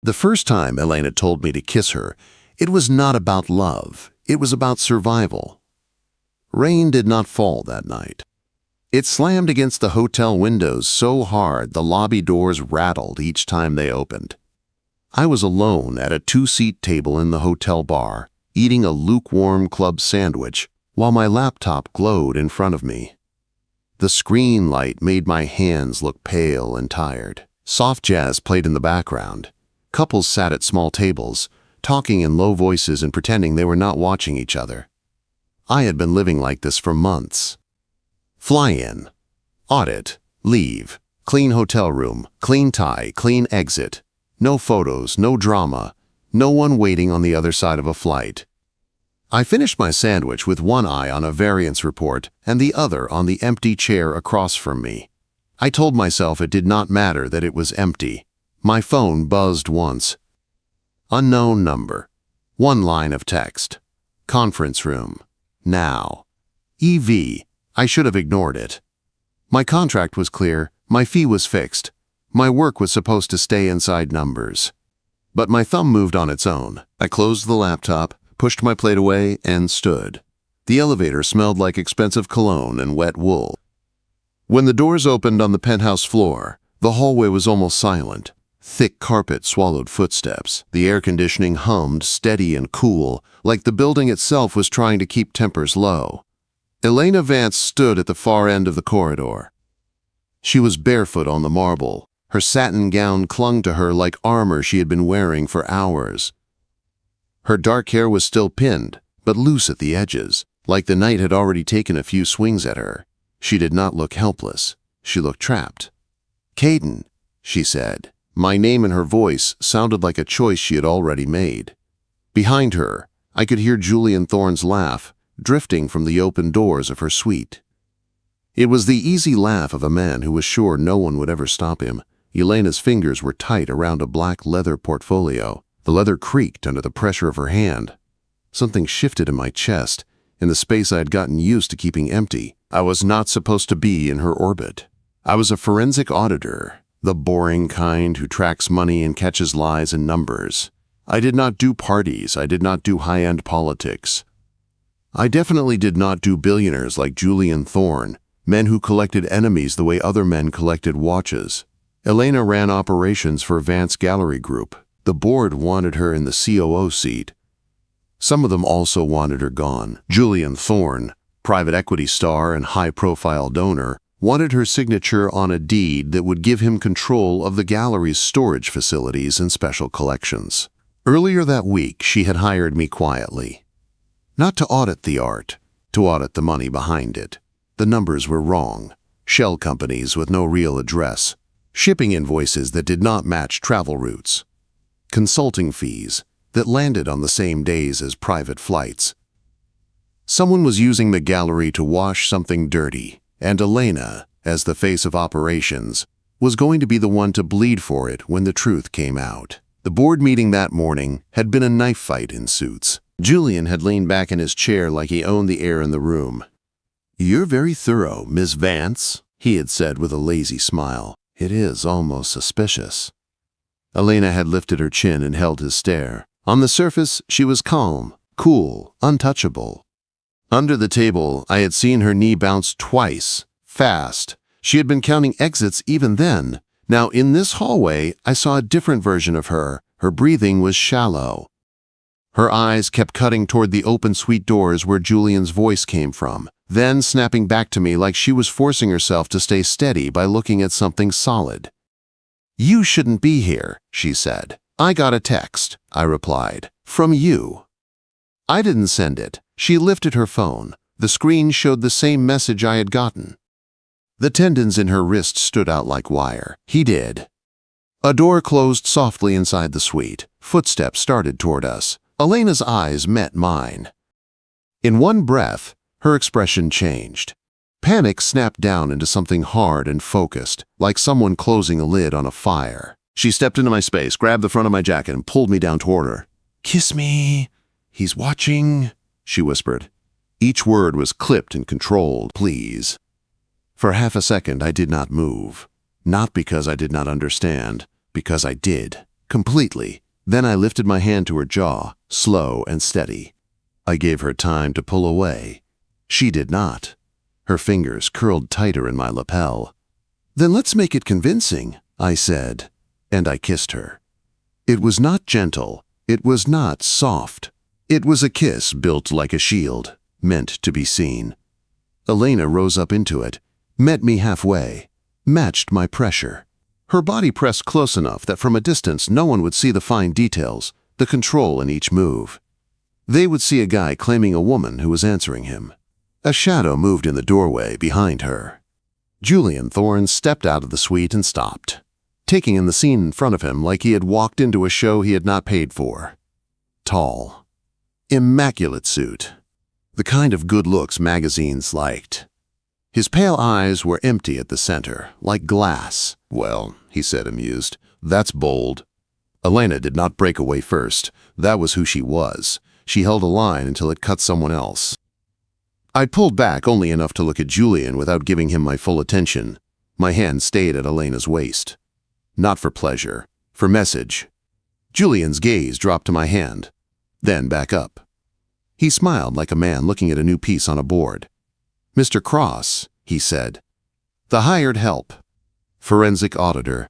The first time Elena told me to kiss her, it was not about love, it was about survival. Rain did not fall that night. It slammed against the hotel windows so hard the lobby doors rattled each time they opened. I was alone at a two-seat table in the hotel bar, eating a lukewarm club sandwich while my laptop glowed in front of me. The screen light made my hands look pale and tired. Soft jazz played in the background. Couples sat at small tables, talking in low voices and pretending they were not watching each other. I had been living like this for months. Fly in, audit, leave, clean hotel room, clean tie, clean exit. No photos, no drama, no one waiting on the other side of a flight. I finished my sandwich with one eye on a variance report and the other on the empty chair across from me. I told myself it did not matter that it was empty. My phone buzzed once. Unknown number. One line of text. Conference room. Now. EV. I should have ignored it. My contract was clear. My fee was fixed. My work was supposed to stay inside numbers. But my thumb moved on its own. I closed the laptop, pushed my plate away, and stood. The elevator smelled like expensive cologne and wet wool. When the doors opened on the penthouse floor, the hallway was almost silent. Thick carpet swallowed footsteps. The air conditioning hummed steady and cool, like the building itself was trying to keep tempers low. Elena Vance stood at the far end of the corridor. She was barefoot on the marble. Her satin gown clung to her like armor she had been wearing for hours. Her dark hair was still pinned, but loose at the edges, like the night had already taken a few swings at her. She did not look helpless. She looked trapped. "Caden," she said. My name in her voice sounded like a choice she had already made. Behind her, I could hear Julian Thorne's laugh, drifting from the open doors of her suite. It was the easy laugh of a man who was sure no one would ever stop him. Elena's fingers were tight around a black leather portfolio. The leather creaked under the pressure of her hand. Something shifted in my chest, in the space I had gotten used to keeping empty. I was not supposed to be in her orbit. I was a forensic auditor, the boring kind who tracks money and catches lies in numbers. I did not do parties. I did not do high-end politics. I definitely did not do billionaires like Julian Thorne, men who collected enemies the way other men collected watches. Elena ran operations for Vance Gallery Group. The board wanted her in the COO seat. Some of them also wanted her gone. Julian Thorne, private equity star and high-profile donor, wanted her signature on a deed that would give him control of the gallery's storage facilities and special collections. Earlier that week, she had hired me quietly. Not to audit the art, to audit the money behind it. The numbers were wrong. Shell companies with no real address. Shipping invoices that did not match travel routes. Consulting fees that landed on the same days as private flights. Someone was using the gallery to wash something dirty, and Elena, as the face of operations, was going to be the one to bleed for it when the truth came out. The board meeting that morning had been a knife fight in suits. Julian had leaned back in his chair like he owned the air in the room. "You're very thorough, Miss Vance," he had said with a lazy smile. "It is almost suspicious." Elena had lifted her chin and held his stare. On the surface, she was calm, cool, untouchable. Under the table, I had seen her knee bounce twice, fast. She had been counting exits even then. Now, in this hallway, I saw a different version of her. Her breathing was shallow. Her eyes kept cutting toward the open suite doors where Julian's voice came from, then snapping back to me like she was forcing herself to stay steady by looking at something solid. "You shouldn't be here," she said. "I got a text," I replied, "from you." I didn't send it. She lifted her phone. The screen showed the same message I had gotten. The tendons in her wrist stood out like wire. He did. A door closed softly inside the suite. Footsteps started toward us. Elena's eyes met mine. In one breath, her expression changed. Panic snapped down into something hard and focused, like someone closing a lid on a fire. She stepped into my space, grabbed the front of my jacket, and pulled me down toward her. "Kiss me. He's watching," she whispered. Each word was clipped and controlled. "Please." For half a second, I did not move. Not because I did not understand, because I did. completely. Then I lifted my hand to her jaw, slow and steady. I gave her time to pull away. She did not. Her fingers curled tighter in my lapel. "Then let's make it convincing," I said, and I kissed her. It was not gentle. It was not soft. It was a kiss built like a shield, meant to be seen. Elena rose up into it, met me halfway, matched my pressure. Her body pressed close enough that from a distance no one would see the fine details, the control in each move. They would see a guy claiming a woman who was answering him. A shadow moved in the doorway behind her. Julian Thorne stepped out of the suite and stopped, taking in the scene in front of him like he had walked into a show he had not paid for. Tall. Immaculate suit. The kind of good looks magazines liked. His pale eyes were empty at the center, like glass. "Well," he said, amused, "that's bold." Elena did not break away first. That was who she was. She held a line until it cut someone else. I pulled back only enough to look at Julian without giving him my full attention. My hand stayed at Elena's waist. Not for pleasure, for message. Julian's gaze dropped to my hand, then back up. He smiled like a man looking at a new piece on a board. "Mr. Cross," he said. "The hired help. Forensic auditor."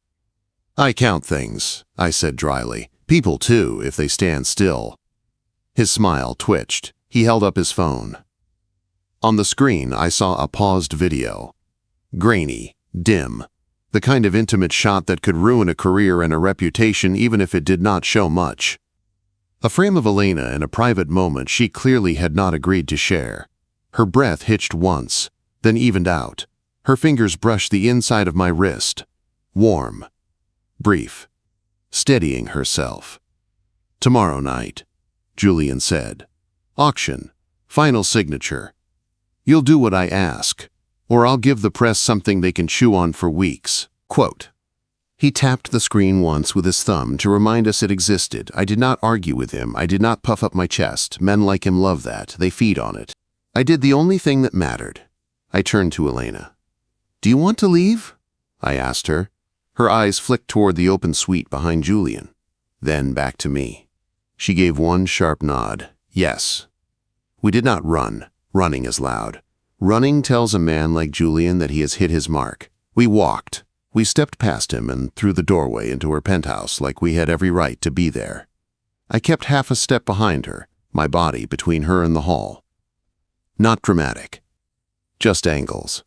"I count things," I said dryly. "People, too, if they stand still." His smile twitched. He held up his phone. On the screen, I saw a paused video. Grainy, dim. The kind of intimate shot that could ruin a career and a reputation even if it did not show much. A frame of Elena in a private moment she clearly had not agreed to share. Her breath hitched once, then evened out. Her fingers brushed the inside of my wrist. Warm. Brief. Steadying herself. "Tomorrow night," Julian said. "Auction. Final signature. You'll do what I ask, or I'll give the press something they can chew on for weeks." Quote. He tapped the screen once with his thumb to remind us it existed. I did not argue with him. I did not puff up my chest. Men like him love that. They feed on it. I did the only thing that mattered. I turned to Elena. "Do you want to leave?" I asked her. Her eyes flicked toward the open suite behind Julian, then back to me. She gave one sharp nod. Yes. We did not run. Running is loud. Running tells a man like Julian that he has hit his mark. We walked. We stepped past him and through the doorway into her penthouse like we had every right to be there. I kept half a step behind her, my body between her and the hall. Not dramatic. Just angles.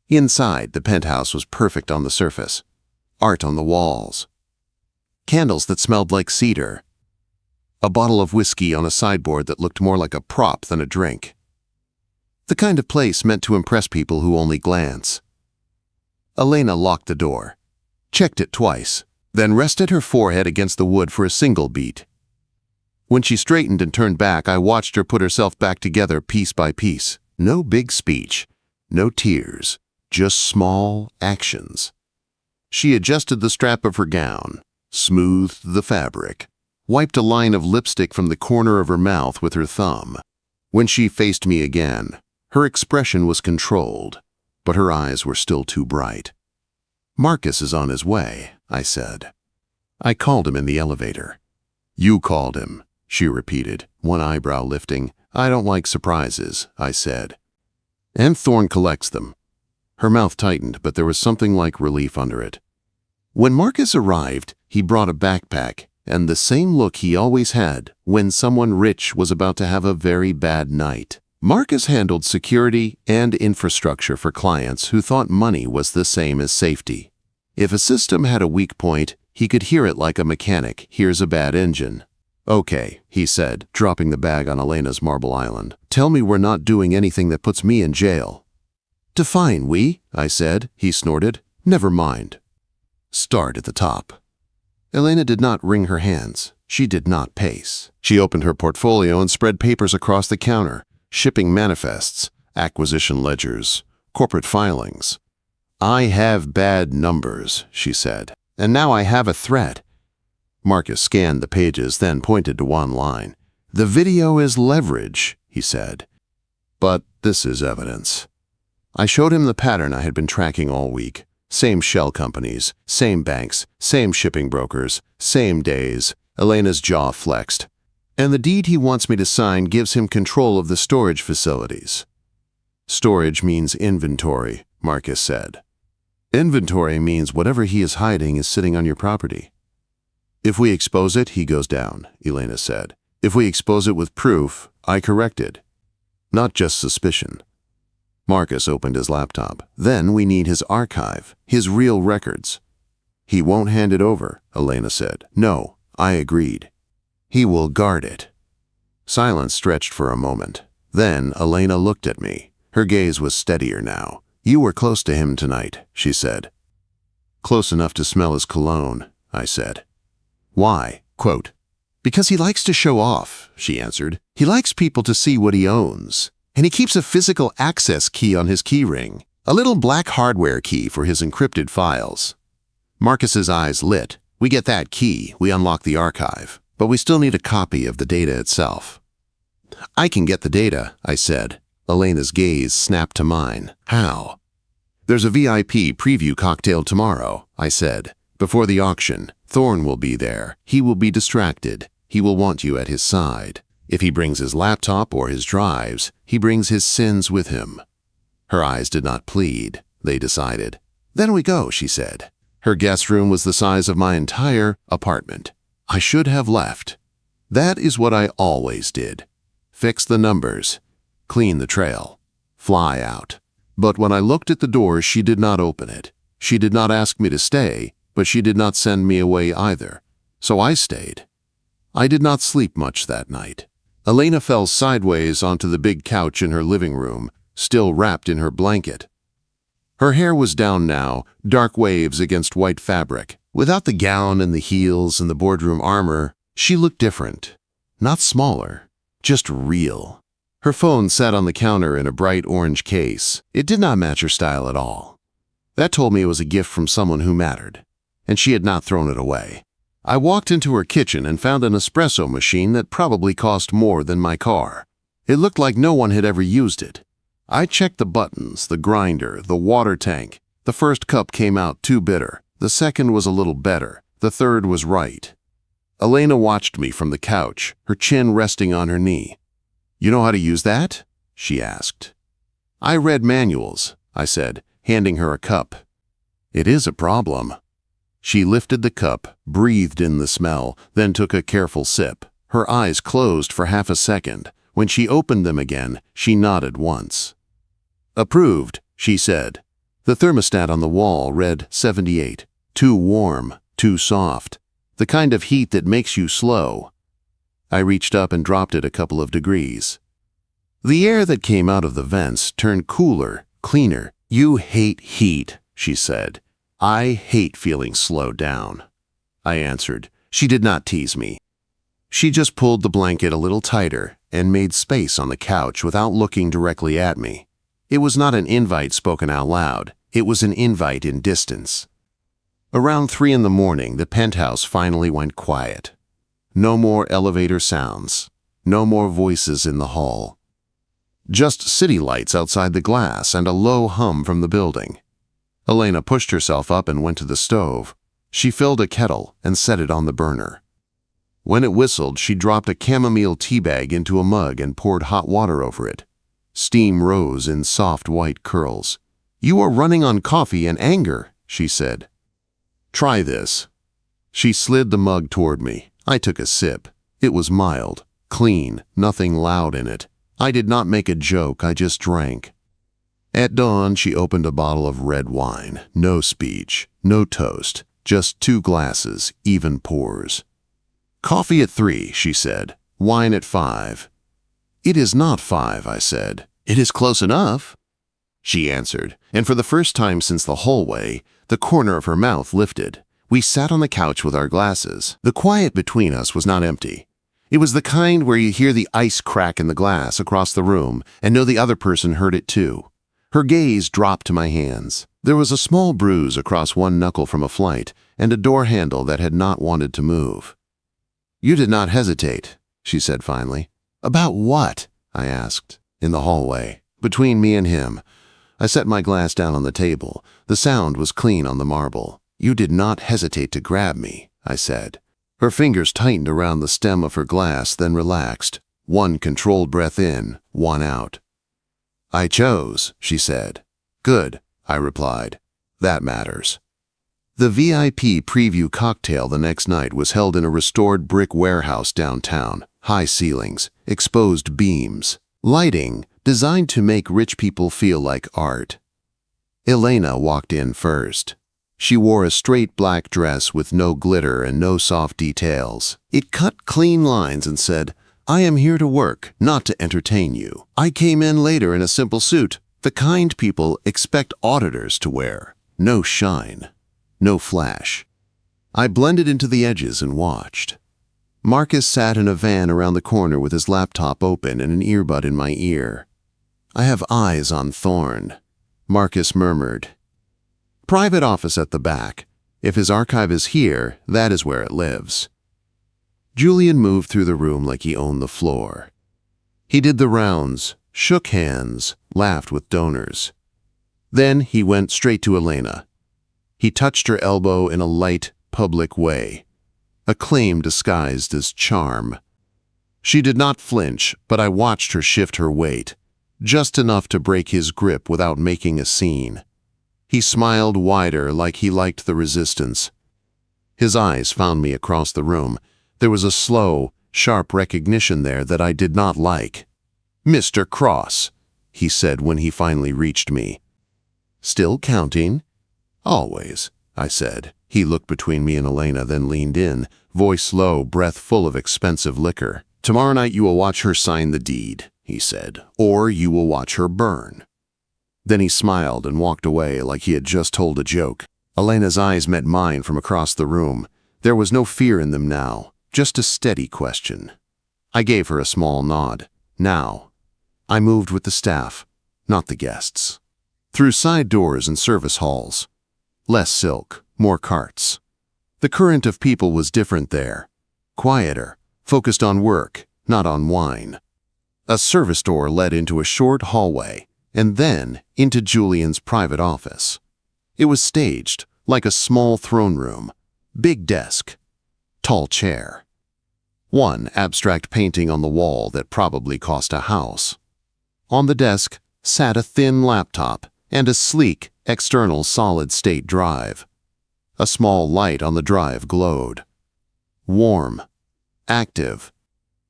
Inside, the penthouse was perfect on the surface. Art on the walls. Candles that smelled like cedar. A bottle of whiskey on a sideboard that looked more like a prop than a drink. The kind of place meant to impress people who only glance. Elena locked the door, checked it twice, then rested her forehead against the wood for a single beat. When she straightened and turned back, I watched her put herself back together piece by piece. No big speech, no tears, just small actions. She adjusted the strap of her gown, smoothed the fabric, wiped a line of lipstick from the corner of her mouth with her thumb. When she faced me again, her expression was controlled, but her eyes were still too bright. "Marcus is on his way," I said. I called him in the elevator. "You called him," she repeated, one eyebrow lifting. "I don't like surprises," I said. "And Thorne collects them." Her mouth tightened, but there was something like relief under it. When Marcus arrived, he brought a backpack and the same look he always had when someone rich was about to have a very bad night. Marcus handled security and infrastructure for clients who thought money was the same as safety. If a system had a weak point, he could hear it like a mechanic hears a bad engine. "Okay," he said, dropping the bag on Elena's marble island. "Tell me we're not doing anything that puts me in jail." "Define we," I said. He snorted. "Never mind." Start at the top. Elena did not wring her hands. She did not pace. She opened her portfolio and spread papers across the counter. Shipping manifests, acquisition ledgers, corporate filings. "I have bad numbers," she said, "and now I have a threat." Marcus scanned the pages, then pointed to one line. "The video is leverage," he said. "But this is evidence." I showed him the pattern I had been tracking all week. Same shell companies, same banks, same shipping brokers, same days. Elena's jaw flexed. And the deed he wants me to sign gives him control of the storage facilities. Storage means inventory, Marcus said. Inventory means whatever he is hiding is sitting on your property. If we expose it, he goes down, Elena said. If we expose it with proof, I correct it. Not just suspicion. Marcus opened his laptop. Then we need his archive, his real records. He won't hand it over, Elena said. No, I agreed. He will guard it. Silence stretched for a moment. Then Elena looked at me. Her gaze was steadier now. You were close to him tonight, she said. Close enough to smell his cologne, I said. Why? Quote, because he likes to show off, she answered. He likes people to see what he owns. And he keeps a physical access key on his keyring, a little black hardware key for his encrypted files. Marcus's eyes lit. We get that key, we unlock the archive, but we still need a copy of the data itself. I can get the data, I said. Elena's gaze snapped to mine. How? There's a VIP preview cocktail tomorrow, I said. Before the auction, Thorne will be there. He will be distracted. He will want you at his side. If he brings his laptop or his drives, he brings his sins with him. Her eyes did not plead. They decided. Then we go, she said. Her guest room was the size of my entire apartment. I should have left. That is what I always did. Fix the numbers. Clean the trail. Fly out. But when I looked at the door, she did not open it. She did not ask me to stay, but she did not send me away either. So I stayed. I did not sleep much that night. Elena fell sideways onto the big couch in her living room, still wrapped in her blanket. Her hair was down now, dark waves against white fabric. Without the gown and the heels and the boardroom armor, she looked different. Not smaller, just real. Her phone sat on the counter in a bright orange case. It did not match her style at all. That told me it was a gift from someone who mattered, and she had not thrown it away. I walked into her kitchen and found an espresso machine that probably cost more than my car. It looked like no one had ever used it. I checked the buttons, the grinder, the water tank. The first cup came out too bitter. The second was a little better. The third was right. Elena watched me from the couch, her chin resting on her knee. You know how to use that? She asked. I read manuals, I said, handing her a cup. It is a problem. She lifted the cup, breathed in the smell, then took a careful sip. Her eyes closed for half a second. When she opened them again, she nodded once. Approved, she said. The thermostat on the wall read 78. Too warm, too soft. The kind of heat that makes you slow. I reached up and dropped it a couple of degrees. The air that came out of the vents turned cooler, cleaner. You hate heat, she said. I hate feeling slowed down. I answered. She did not tease me. She just pulled the blanket a little tighter and made space on the couch without looking directly at me. It was not an invite spoken out loud. It was an invite in distance. Around 3 in the morning, the penthouse finally went quiet. No more elevator sounds. No more voices in the hall. Just city lights outside the glass and a low hum from the building. Elena pushed herself up and went to the stove. She filled a kettle and set it on the burner. When it whistled, she dropped a chamomile tea bag into a mug and poured hot water over it. Steam rose in soft white curls. You are running on coffee and anger, she said. Try this. She slid the mug toward me. I took a sip. It was mild, clean, nothing loud in it. I did not make a joke, I just drank. At dawn, she opened a bottle of red wine. No speech, no toast, just 2 glasses, even pours. Coffee at 3, she said. Wine at 5. It is not 5, I said. It is close enough, she answered, and for the first time since the hallway, the corner of her mouth lifted. We sat on the couch with our glasses. The quiet between us was not empty. It was the kind where you hear the ice crack in the glass across the room and know the other person heard it too. Her gaze dropped to my hands. There was a small bruise across one knuckle from a flight and a door handle that had not wanted to move. You did not hesitate, she said finally. About what? I asked. In the hallway, between me and him. I set my glass down on the table. The sound was clean on the marble. "You did not hesitate to grab me," I said. Her fingers tightened around the stem of her glass, then relaxed. One controlled breath in, one out. "I chose," she said. "Good," I replied. "That matters." The VIP preview cocktail the next night was held in a restored brick warehouse downtown. High ceilings, exposed beams, lighting designed to make rich people feel like art. Elena walked in first. She wore a straight black dress with no glitter and no soft details. It cut clean lines and said, "I am here to work, not to entertain you." I came in later in a simple suit, the kind people expect auditors to wear. No shine, no flash. I blended into the edges and watched. Marcus sat in a van around the corner with his laptop open and an earbud in my ear. "I have eyes on Thorn," Marcus murmured. "Private office at the back. If his archive is here, that is where it lives." Julian moved through the room like he owned the floor. He did the rounds, shook hands, laughed with donors. Then he went straight to Elena. He touched her elbow in a light, public way, a claim disguised as charm. She did not flinch, but I watched her shift her weight, just enough to break his grip without making a scene. He smiled wider like he liked the resistance. His eyes found me across the room. There was a slow, sharp recognition there that I did not like. "Mr. Cross," he said when he finally reached me. "Still counting?" "Always," I said. He looked between me and Elena, then leaned in, voice low, breath full of expensive liquor. "Tomorrow night you will watch her sign the deed," he said, "or you will watch her burn." Then he smiled and walked away like he had just told a joke. Elena's eyes met mine from across the room. There was no fear in them now, just a steady question. I gave her a small nod. "Now." I moved with the staff, not the guests. Through side doors and service halls. Less silk, more carts. The current of people was different there. Quieter, focused on work, not on wine. A service door led into a short hallway, and then into Julian's private office. It was staged, like a small throne room. Big desk, tall chair. One abstract painting on the wall that probably cost a house. On the desk sat a thin laptop and a sleek, external solid-state drive. A small light on the drive glowed. Warm. Active.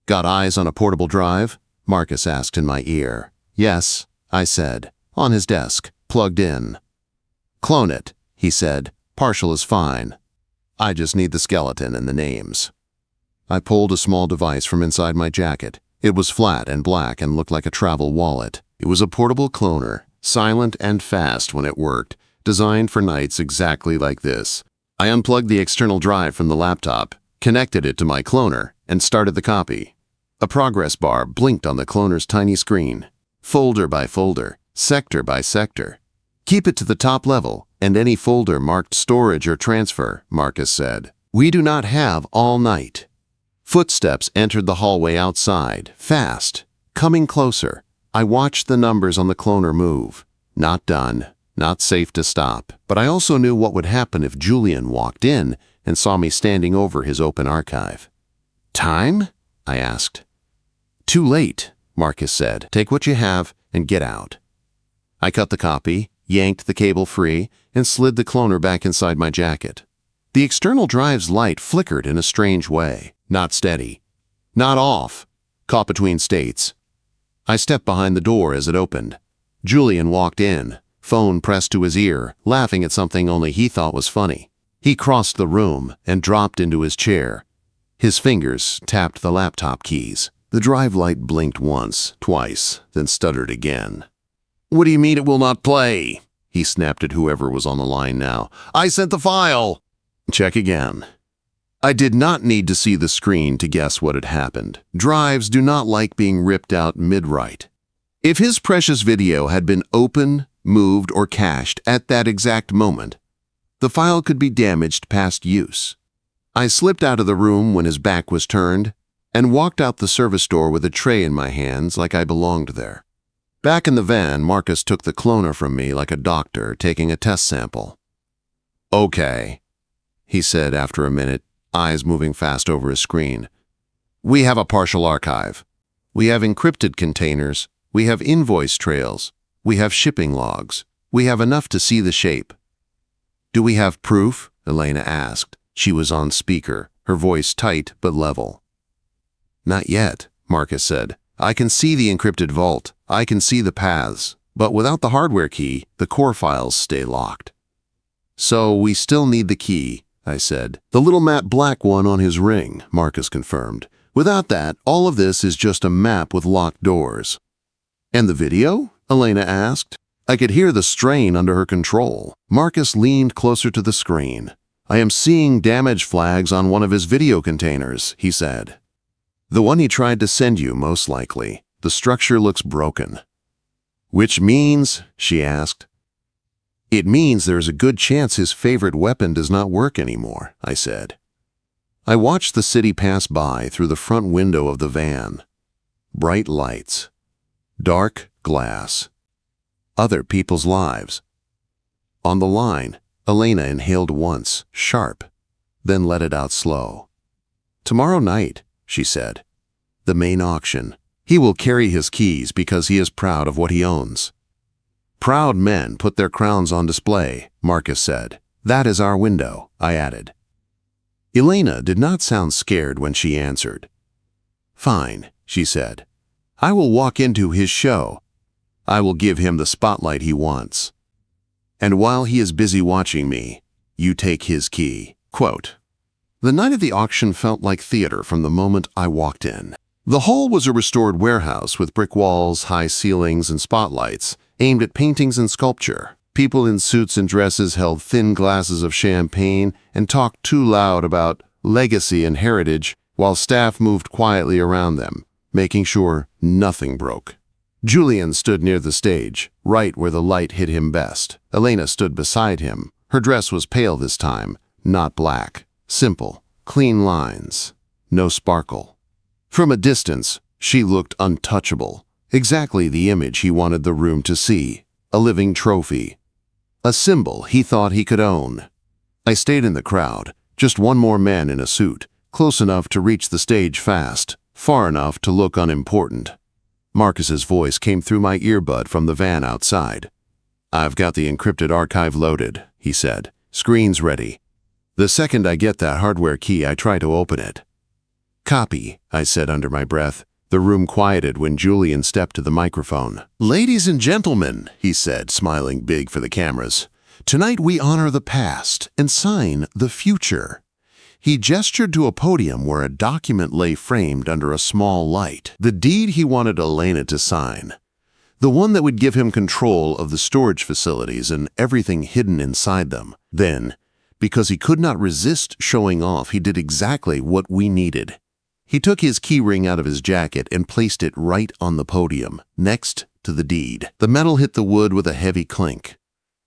"Got eyes on a portable drive?" Marcus asked in my ear. "Yes," I said. "On his desk, plugged in." "Clone it," he said. "Partial is fine. I just need the skeleton and the names." I pulled a small device from inside my jacket. It was flat and black and looked like a travel wallet. It was a portable cloner, silent and fast when it worked, designed for nights exactly like this. I unplugged the external drive from the laptop, connected it to my cloner, and started the copy. A progress bar blinked on the cloner's tiny screen. Folder by folder, sector by sector. "Keep it to the top level, and any folder marked storage or transfer," Marcus said. "We do not have all night." Footsteps entered the hallway outside, fast, coming closer. I watched the numbers on the cloner move. Not done, not safe to stop. But I also knew what would happen if Julian walked in and saw me standing over his open archive. "Time?" I asked. "Too late," Marcus said. "Take what you have and get out." I cut the copy, yanked the cable free, and slid the cloner back inside my jacket. The external drive's light flickered in a strange way. Not steady. Not off. Caught between states. I stepped behind the door as it opened. Julian walked in, phone pressed to his ear, laughing at something only he thought was funny. He crossed the room and dropped into his chair. His fingers tapped the laptop keys. The drive light blinked once, twice, then stuttered again. "What do you mean it will not play?" he snapped at whoever was on the line now. "I sent the file." "Check again." I did not need to see the screen to guess what had happened. Drives do not like being ripped out mid-write. If his precious video had been open, moved, or cached at that exact moment, the file could be damaged past use. I slipped out of the room when his back was turned and walked out the service door with a tray in my hands like I belonged there. Back in the van, Marcus took the cloner from me like a doctor taking a test sample. "Okay," he said after a minute, eyes moving fast over his screen. "We have a partial archive. We have encrypted containers. We have invoice trails. We have shipping logs. We have enough to see the shape." "Do we have proof?" Elena asked. She was on speaker, her voice tight but level. "Not yet," Marcus said. "I can see the encrypted vault. I can see the paths. But without the hardware key, the core files stay locked." "So we still need the key," I said. "The little matte black one on his ring," Marcus confirmed. "Without that, all of this is just a map with locked doors." "And the video?" Elena asked. I could hear the strain under her control. Marcus leaned closer to the screen. "I am seeing damage flags on one of his video containers," he said. "The one he tried to send you, most likely. The structure looks broken." "Which means?" she asked. "It means there's a good chance his favorite weapon does not work anymore," I said. I watched the city pass by through the front window of the van. Bright lights. Dark glass. Other people's lives. On the line, Elena inhaled once, sharp, then let it out slow. "Tomorrow night," she said. "The main auction. He will carry his keys because he is proud of what he owns." "Proud men put their crowns on display," Marcus said. "That is our window," I added. Elena did not sound scared when she answered. "Fine," she said. "I will walk into his show. I will give him the spotlight he wants. And while he is busy watching me, you take his key." Quote. The night of the auction felt like theater from the moment I walked in. The hall was a restored warehouse with brick walls, high ceilings, and spotlights aimed at paintings and sculpture. People in suits and dresses held thin glasses of champagne and talked too loud about legacy and heritage, while staff moved quietly around them, making sure nothing broke. Julian stood near the stage, right where the light hit him best. Elena stood beside him. Her dress was pale this time, not black. Simple, clean lines, no sparkle. From a distance, she looked untouchable, exactly the image he wanted the room to see, a living trophy, a symbol he thought he could own. I stayed in the crowd, just one more man in a suit, close enough to reach the stage fast, far enough to look unimportant. Marcus's voice came through my earbud from the van outside. "I've got the encrypted archive loaded," he said. "Screen's ready. The second I get that hardware key, I try to open it." "Copy," I said under my breath. The room quieted when Julian stepped to the microphone. "Ladies and gentlemen," he said, smiling big for the cameras, "tonight we honor the past and sign the future." He gestured to a podium where a document lay framed under a small light. The deed he wanted Elena to sign. The one that would give him control of the storage facilities and everything hidden inside them. Then, because he could not resist showing off, he did exactly what we needed. He took his key ring out of his jacket and placed it right on the podium, next to the deed. The metal hit the wood with a heavy clink.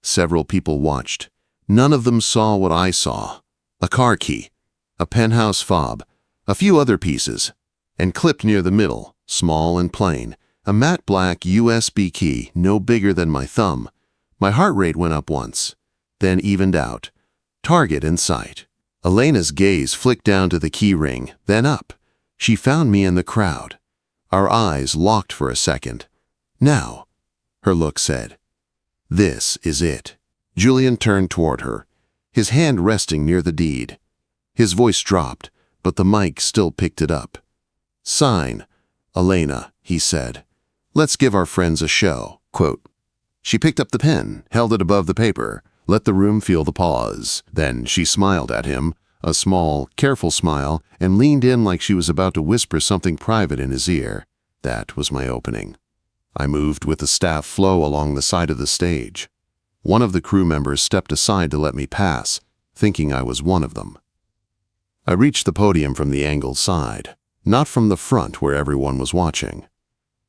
Several people watched. None of them saw what I saw. A car key, a penthouse fob, a few other pieces, and clipped near the middle, small and plain, a matte black USB key no bigger than my thumb. My heart rate went up once, then evened out. Target in sight. Elena's gaze flicked down to the key ring, then up. She found me in the crowd. Our eyes locked for a second. "Now," her look said. "This is it." Julian turned toward her, his hand resting near the deed. His voice dropped, but the mic still picked it up. "Sign, Elena," he said. "Let's give our friends a show." Quote. She picked up the pen, held it above the paper, let the room feel the pause. Then she smiled at him, a small, careful smile, and leaned in like she was about to whisper something private in his ear. That was my opening. I moved with the staff flow along the side of the stage. One of the crew members stepped aside to let me pass, thinking I was one of them. I reached the podium from the angled side, not from the front where everyone was watching.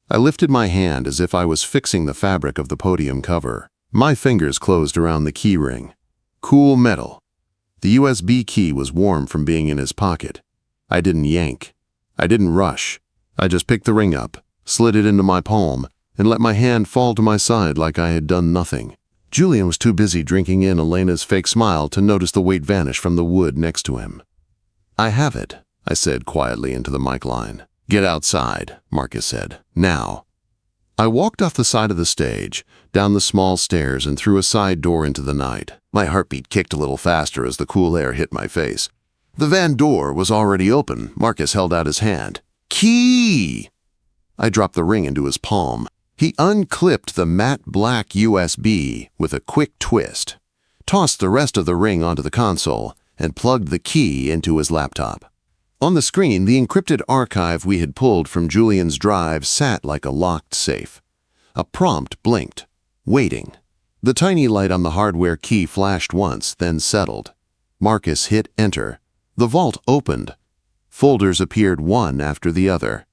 I lifted my hand as if I was fixing the fabric of the podium cover. My fingers closed around the key ring. Cool metal. The USB key was warm from being in his pocket. I didn't yank. I didn't rush. I just picked the ring up, slid it into my palm, and let my hand fall to my side like I had done nothing. Julian was too busy drinking in Elena's fake smile to notice the weight vanish from the wood next to him. "I have it," I said quietly into the mic line. "Get outside," Marcus said. "Now." I walked off the side of the stage, down the small stairs and through a side door into the night. My heartbeat kicked a little faster as the cool air hit my face. The van door was already open. Marcus held out his hand. "Key!" I dropped the ring into his palm. He unclipped the matte black USB with a quick twist, tossed the rest of the ring onto the console, and plugged the key into his laptop. On the screen, the encrypted archive we had pulled from Julian's drive sat like a locked safe. A prompt blinked, waiting. The tiny light on the hardware key flashed once, then settled. Marcus hit enter. The vault opened. Folders appeared one after the other.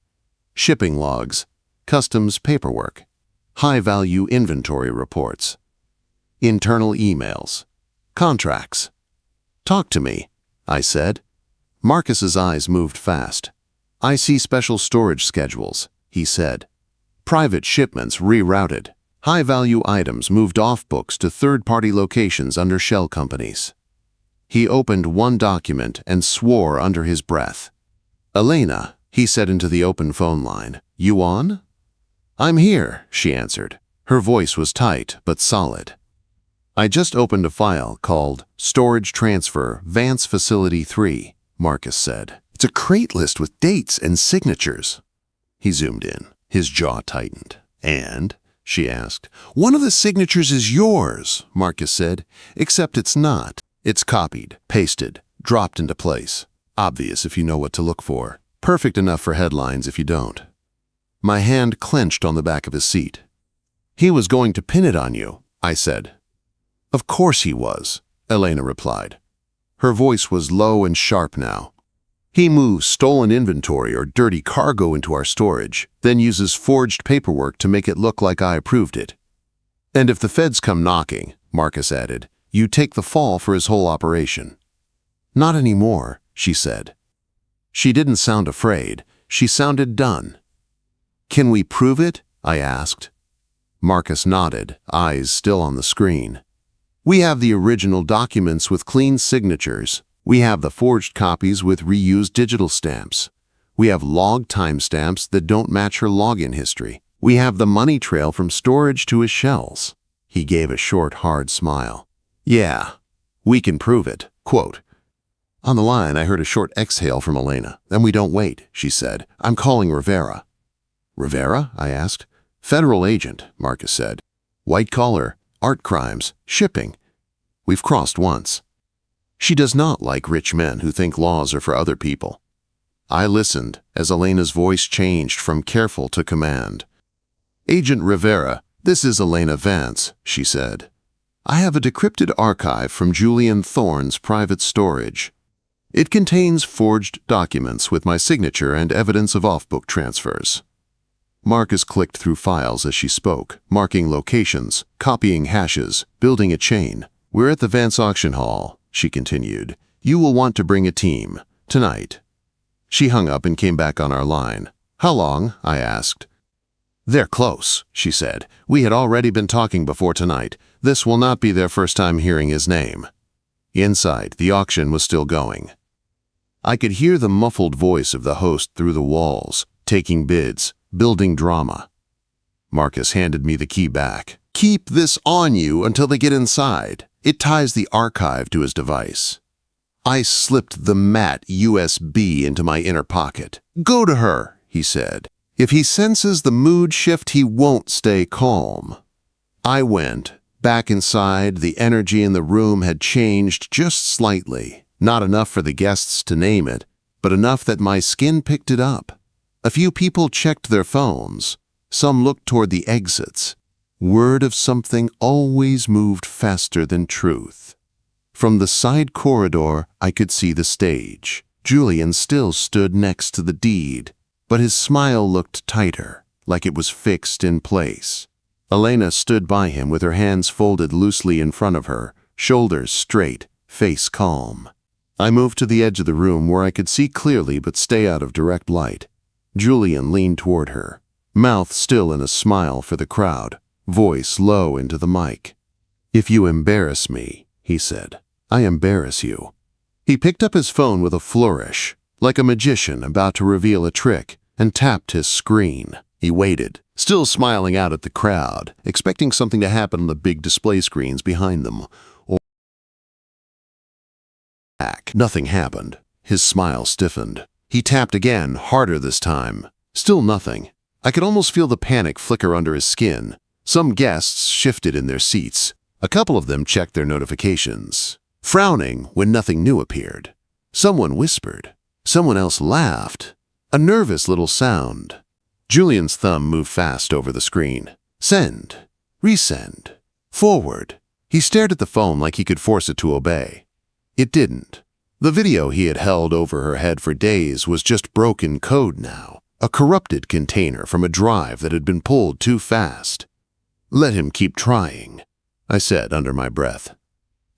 Shipping logs, customs paperwork, high-value inventory reports, internal emails, contracts. "Talk to me," I said. Marcus's eyes moved fast. "I see special storage schedules," he said. "Private shipments rerouted. High-value items moved off books to third-party locations under shell companies." He opened one document and swore under his breath. "Elena," he said into the open phone line. "You on?" "I'm here," she answered. Her voice was tight but solid. "I just opened a file called Storage Transfer Vance Facility 3, Marcus said. "It's a crate list with dates and signatures." He zoomed in. His jaw tightened. "And?" she asked. "One of the signatures is yours," Marcus said, "except it's not. It's copied, pasted, dropped into place. Obvious if you know what to look for. Perfect enough for headlines if you don't." My hand clenched on the back of his seat. "He was going to pin it on you," I said. "Of course he was," Elena replied. Her voice was low and sharp now. "He moves stolen inventory or dirty cargo into our storage, then uses forged paperwork to make it look like I approved it. And if the feds come knocking," Marcus added, "you take the fall for his whole operation." "Not anymore," she said. She didn't sound afraid. She sounded done. "Can we prove it?" I asked. Marcus nodded, eyes still on the screen. "We have the original documents with clean signatures. We have the forged copies with reused digital stamps. We have log timestamps that don't match her login history. We have the money trail from storage to his shells." He gave a short, hard smile. "Yeah, we can prove it." Quote. On the line, I heard a short exhale from Elena. "Then we don't wait," she said. "I'm calling Rivera." "Rivera?" I asked. "Federal agent," Marcus said. "White collar, art crimes, shipping. We've crossed once. She does not like rich men who think laws are for other people." I listened as Elena's voice changed from careful to command. "Agent Rivera, this is Elena Vance," she said. "I have a decrypted archive from Julian Thorne's private storage. It contains forged documents with my signature and evidence of off-book transfers." Marcus clicked through files as she spoke, marking locations, copying hashes, building a chain. "We're at the Vance auction hall," she continued. "You will want to bring a team. Tonight." She hung up and came back on our line. "How long?" I asked. "They're close," she said. "We had already been talking before tonight. This will not be their first time hearing his name." Inside, the auction was still going. I could hear the muffled voice of the host through the walls, taking bids, building drama. Marcus handed me the key back. "Keep this on you until they get inside. It ties the archive to his device." I slipped the matte USB into my inner pocket. "Go to her," he said. "If he senses the mood shift, he won't stay calm." I went. Back inside, the energy in the room had changed just slightly. Not enough for the guests to name it, but enough that my skin picked it up. A few people checked their phones. Some looked toward the exits. Word of something always moved faster than truth. From the side corridor, I could see the stage. Julian still stood next to the deed, but his smile looked tighter, like it was fixed in place. Elena stood by him with her hands folded loosely in front of her, shoulders straight, face calm. I moved to the edge of the room where I could see clearly but stay out of direct light. Julian leaned toward her. mouth still in a smile for the crowd, voice low into the mic. "If you embarrass me," he said, "I embarrass you." He picked up his phone with a flourish, like a magician about to reveal a trick, and tapped his screen. He waited, still smiling out at the crowd, expecting something to happen on the big display screens behind them. Nothing happened. His smile stiffened. He tapped again, harder this time. Still nothing. I could almost feel the panic flicker under his skin. Some guests shifted in their seats. A couple of them checked their notifications, frowning when nothing new appeared. Someone whispered. Someone else laughed. A nervous little sound. Julian's thumb moved fast over the screen. Send. Resend. Forward. He stared at the phone like he could force it to obey. It didn't. The video he had held over her head for days was just broken code now, a corrupted container from a drive that had been pulled too fast. "Let him keep trying," I said under my breath.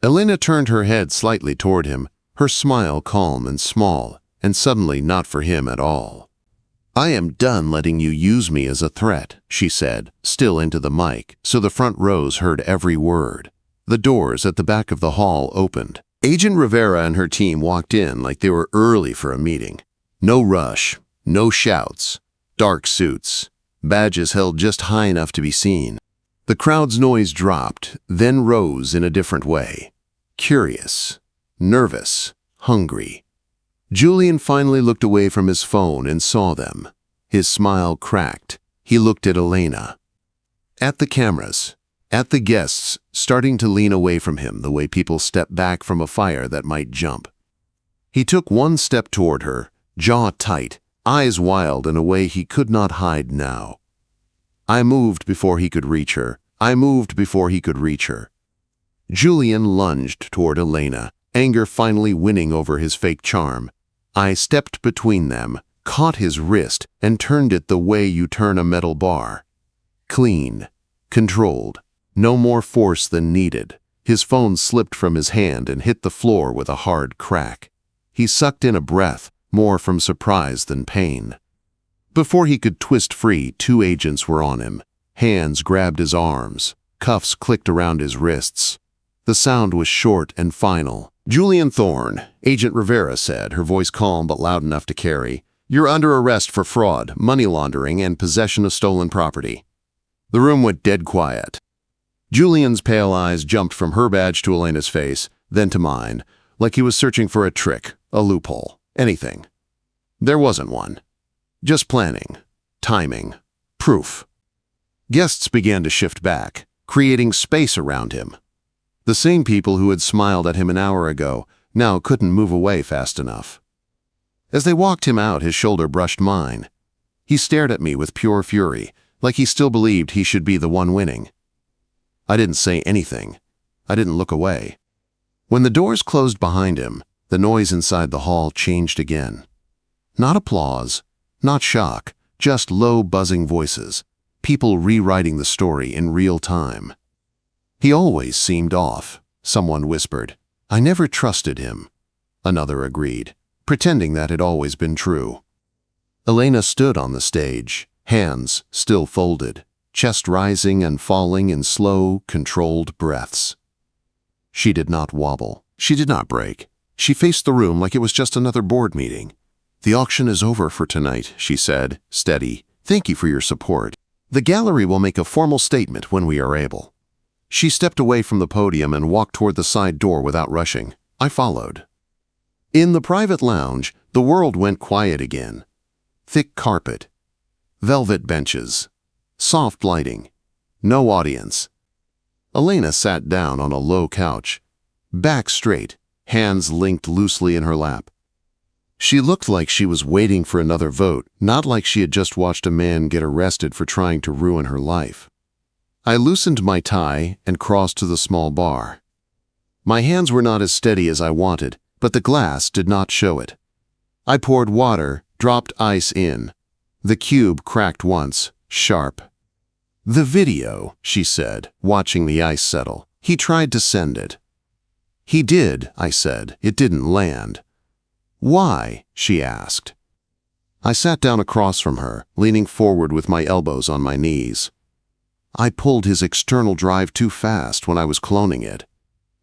Elena turned her head slightly toward him, her smile calm and small, and suddenly not for him at all. "I am done letting you use me as a threat," she said, still into the mic, so the front rows heard every word. The doors at the back of the hall opened. Agent Rivera and her team walked in like they were early for a meeting. No rush, no shouts, dark suits, badges held just high enough to be seen. The crowd's noise dropped, then rose in a different way. Curious, nervous, hungry. Julian finally looked away from his phone and saw them. His smile cracked. He looked at Elena. At the cameras. At the guests starting to lean away from him the way people step back from a fire that might jump. He took one step toward her, jaw tight, eyes wild in a way he could not hide now. I moved before he could reach her. I moved before he could reach her. Julian lunged toward Elena, anger finally winning over his fake charm. I stepped between them, caught his wrist, and turned it the way you turn a metal bar. Clean, controlled. No more force than needed. His phone slipped from his hand and hit the floor with a hard crack. He sucked in a breath, more from surprise than pain. Before he could twist free, 2 agents were on him. Hands grabbed his arms. Cuffs clicked around his wrists. The sound was short and final. "Julian Thorne," Agent Rivera said, her voice calm but loud enough to carry. "You're under arrest for fraud, money laundering, and possession of stolen property." The room went dead quiet. Julian's pale eyes jumped from her badge to Elena's face, then to mine, like he was searching for a trick, a loophole, anything. There wasn't one. Just planning, timing, proof. Guests began to shift back, creating space around him. The same people who had smiled at him an hour ago now couldn't move away fast enough. As they walked him out, his shoulder brushed mine. He stared at me with pure fury, like he still believed he should be the one winning. I didn't say anything. I didn't look away. When the doors closed behind him, the noise inside the hall changed again. Not applause, not shock, just low buzzing voices, people rewriting the story in real time. "He always seemed off," someone whispered. "I never trusted him," another agreed, pretending that had always been true. Elena stood on the stage, hands still folded, chest rising and falling in slow, controlled breaths. She did not wobble. She did not break. She faced the room like it was just another board meeting. "The auction is over for tonight," she said, steady. "Thank you for your support. The gallery will make a formal statement when we are able." She stepped away from the podium and walked toward the side door without rushing. I followed. In the private lounge, the world went quiet again. Thick carpet, velvet benches, soft lighting, no audience. Elena sat down on a low couch, back straight, hands linked loosely in her lap. She looked like she was waiting for another vote, not like she had just watched a man get arrested for trying to ruin her life. I loosened my tie and crossed to the small bar. My hands were not as steady as I wanted, but the glass did not show it. I poured water, dropped ice in. The cube cracked once, sharp. "The video," she said, watching the ice settle. "He tried to send it." "He did," I said. "It didn't land." "Why?" she asked. I sat down across from her, leaning forward with my elbows on my knees. I pulled his external drive too fast when I was cloning it.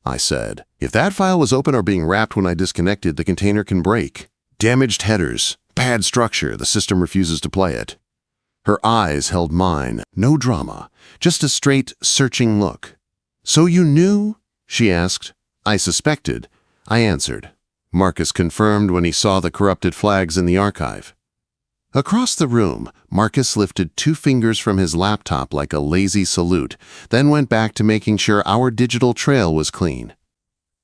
I said, if that file was open or being wrapped when I disconnected, the container can break. Damaged headers, bad structure, the system refuses to play it. Her eyes held mine, no drama, just a straight, searching look. So you knew? She asked. I suspected. I answered. Marcus confirmed when he saw the corrupted flags in the archive. Across the room, Marcus lifted 2 fingers from his laptop like a lazy salute, then went back to making sure our digital trail was clean.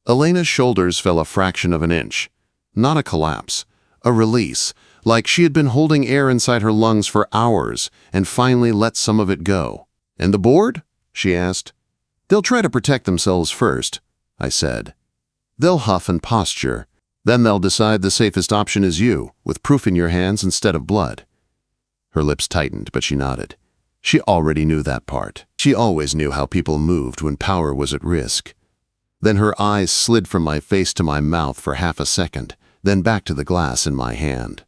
Elena's shoulders fell a fraction of an inch. Not a collapse, a release, like she had been holding air inside her lungs for hours and finally let some of it go. And the board? She asked. They'll try to protect themselves first, I said. They'll huff and posture. Then they'll decide the safest option is you, with proof in your hands instead of blood. Her lips tightened, but she nodded. She already knew that part. She always knew how people moved when power was at risk. Then her eyes slid from my face to my mouth for half a second, then back to the glass in my hand.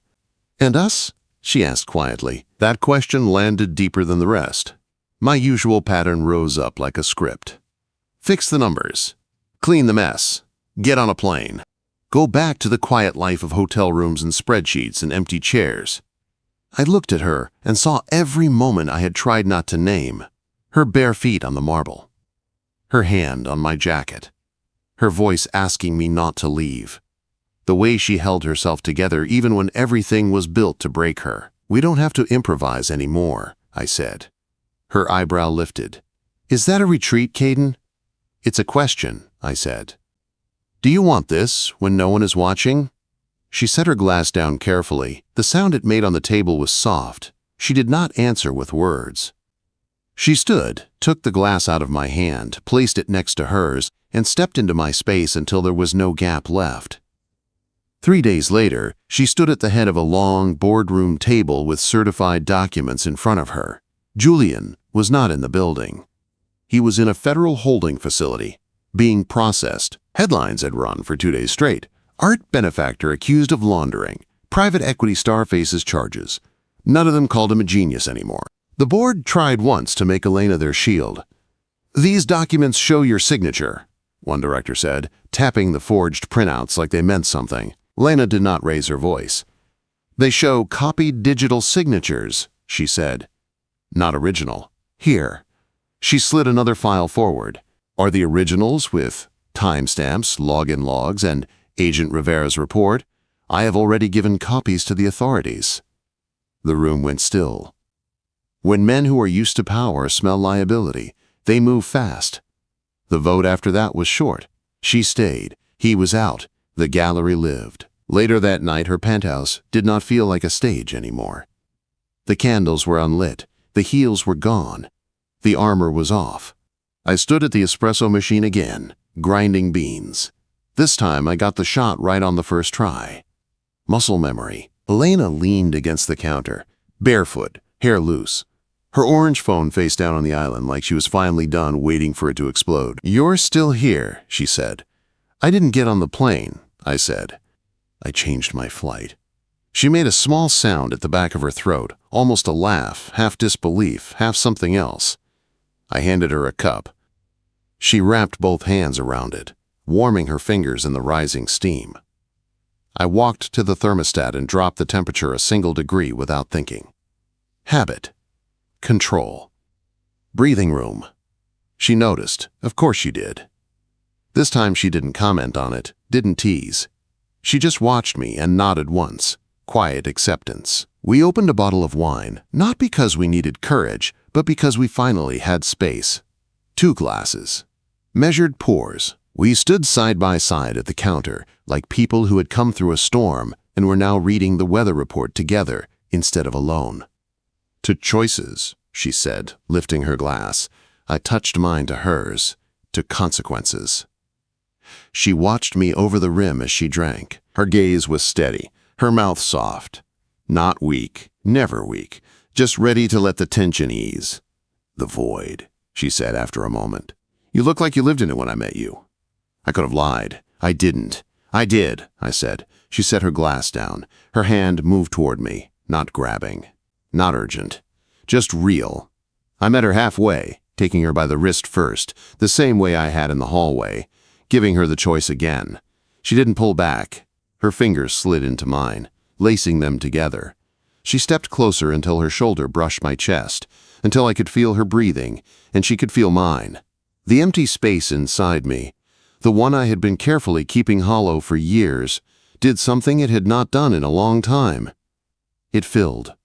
And us? She asked quietly. That question landed deeper than the rest. My usual pattern rose up like a script. Fix the numbers. Clean the mess. Get on a plane. Go back to the quiet life of hotel rooms and spreadsheets and empty chairs. I looked at her and saw every moment I had tried not to name. Her bare feet on the marble. Her hand on my jacket. Her voice asking me not to leave. The way she held herself together even when everything was built to break her. We don't have to improvise anymore, I said. Her eyebrow lifted. Is that a retreat, Caden? It's a question, I said. Do you want this when no one is watching? She set her glass down carefully. The sound it made on the table was soft. She did not answer with words. She stood, took the glass out of my hand, placed it next to hers, and stepped into my space until there was no gap left. 3 days later, she stood at the head of a long boardroom table with certified documents in front of her. Julian was not in the building. He was in a federal holding facility, being processed. Headlines had run for 2 days straight. Art benefactor accused of laundering. Private equity star faces charges. None of them called him a genius anymore. The board tried once to make Elena their shield. These documents show your signature, one director said, tapping the forged printouts like they meant something. Elena did not raise her voice. They show copied digital signatures, she said. Not original. Here. She slid another file forward. Are the originals with timestamps, login logs, and Agent Rivera's report? I have already given copies to the authorities. The room went still. When men who are used to power smell liability, they move fast. The vote after that was short. She stayed. He was out. The gallery lived. Later that night, her penthouse did not feel like a stage anymore. The candles were unlit. The heels were gone. The armor was off. I stood at the espresso machine again, grinding beans. This time I got the shot right on the first try. Muscle memory. Elena leaned against the counter, barefoot, hair loose. Her orange phone face down on the island like she was finally done waiting for it to explode. You're still here, she said. I didn't get on the plane, I said. I changed my flight. She made a small sound at the back of her throat, almost a laugh, half disbelief, half something else. I handed her a cup. She wrapped both hands around it, warming her fingers in the rising steam. I walked to the thermostat and dropped the temperature a single degree without thinking. Habit. Control. Breathing room. She noticed. Of course she did. This time she didn't comment on it, didn't tease. She just watched me and nodded once. Quiet acceptance. We opened a bottle of wine, not because we needed courage, but because we finally had space. 2 glasses. Measured pours. We stood side by side at the counter, like people who had come through a storm and were now reading the weather report together instead of alone. To choices, she said, lifting her glass. I touched mine to hers. To consequences. She watched me over the rim as she drank. Her gaze was steady, her mouth soft. Not weak, never weak, just ready to let the tension ease. The void, she said after a moment. You look like you lived in it when I met you. I could have lied. I didn't. I did, I said. She set her glass down. Her hand moved toward me. not grabbing, not urgent, just real. I met her halfway, taking her by the wrist first, the same way I had in the hallway, giving her the choice again. She didn't pull back. Her fingers slid into mine, lacing them together. She stepped closer until her shoulder brushed my chest, until I could feel her breathing, and she could feel mine. The empty space inside me, the one I had been carefully keeping hollow for years, did something it had not done in a long time. It filled.